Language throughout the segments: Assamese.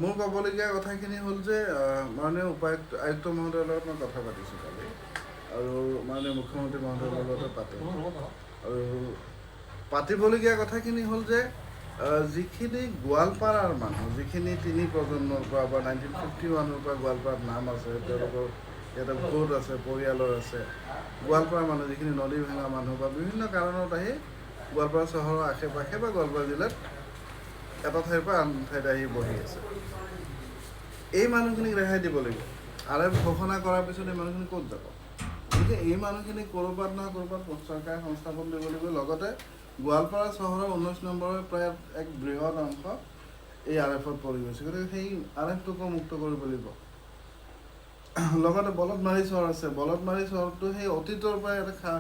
মোৰ ক'বলগীয়া কথাখিনি হ'ল যে মাননীয় আয়ুক্ত মহোদয়ৰ লগত মই কথা পাতিছোঁ কালি আৰু মাননীয় মুখ্যমন্ত্ৰী মহোদয়ৰ লগতে পাতিম আৰু পাতিবলগীয়া কথাখিনি হ'ল যে যিখিনি গোৱালপাৰাৰ মানুহ যিখিনি তিনি প্ৰজন্মৰ পৰা বা 1951-ৰ পৰা গোৱালপাৰাত নাম আছে, তেওঁলোকৰ ইয়াতে ভোট আছে, পৰিয়ালৰ আছে, গোৱালপাৰাৰ মানুহ যিখিনি নদী ভাঙা মানুহ বা বিভিন্ন কাৰণত আহি গোৱালপাৰা চহৰৰ আশে পাশে বা গোৱালপাৰা জিলাত এটা ঠাইৰ পৰা আন ঠাইত আহি বহি আছে, এই মানুহখিনিক ৰেহাই দিব লাগিব। আৰএফ ঘোষণা কৰাৰ পিছত এই মানুহখিনি ক'ত যাব? গতিকে এই মানুহখিনিক ক'ৰবাত নহয় ক'ৰবাত চৰকাৰে সংস্থাপন দিব লাগিব। লগতে গোৱালপাৰা চহৰৰ 19 নম্বৰৰ প্ৰায় এক বৃহৎ অংশ এই আৰএফত পৰি গৈছে, গতিকে সেই আৰএফটোকো মুক্ত কৰিব লাগিব। লগতে বলদমাৰী চহৰ আছে, বলদমাৰী চহৰটো সেই অতীতৰ পৰাই এটা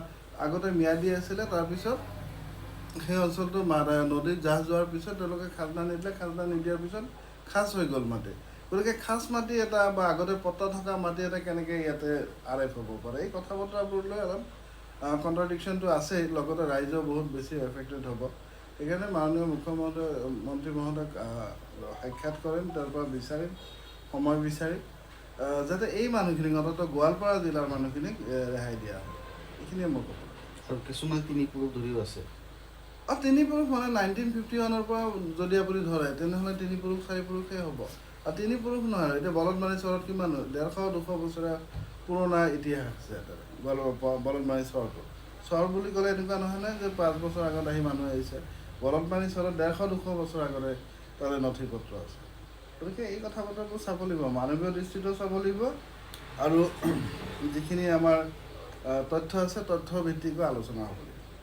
আগতে ম্যাদী আছিলে, তাৰপিছত সেই অঞ্চলটো নদীত জাহ যোৱাৰ পিছত তেওঁলোকে খাজনা নিদিলে, খাজনা নিদিয়াৰ পিছত খাচ হৈ গ'ল মাটি। গতিকে খাচ মাটি এটা বা আগতে পট্টা থকা মাটি এটা কেনেকৈ ইয়াতে আৰএফ হ'ব পাৰে, এই কথা বতৰাবোৰ লৈ অলপ কণ্ট্ৰাডিকশ্যনটো আছেই। লগতে ৰাইজেও বহুত বেছি এফেক্টেড হ'ব। সেইকাৰণে মাননীয় মুখ্যমন্ত্ৰী মহোদয়ক সাক্ষাৎ কৰিম, তাৰ পৰা বিচাৰিম সময় বিচাৰিম যাতে এই মানুহখিনিক অন্ততঃ গোৱালপাৰা জিলাৰ মানুহখিনিক ৰেহাই দিয়া হয়। এইখিনিয়ে মোৰ কথা। আৰু কিছুমান তিনি পুৰুষ ধৰিও আছে। তিনি পুৰুষ মানে 1951-ৰ পৰা যদি আপুনি ধৰে তেনেহ'লে তিনি পুৰুষ চাৰি পুৰুষেই হ'ব। আৰু তিনি পুৰুষ নহয়, এতিয়া বলদমাৰী চহৰত কিমান 150-200 বছৰীয়া পুৰণা ইতিহাস আছে ইয়াতে বলদমাৰী চহৰটো। চহৰ বুলি ক'লে এনেকুৱা নহয় নে যে 5 বছৰ আগত আহি মানুহ আহিছে। বলদমাৰী চহৰত 150-200 বছৰ আগতে তাৰে নথি পত্ৰ আছে। গতিকে এই কথা বতৰাবোৰ চাব লাগিব, মানৱীয় দৃষ্টিটো চাব লাগিব আৰু যিখিনি আমাৰ তথ্য আছে তথ্য ভিত্তিকৈ আলোচনা হ'ব।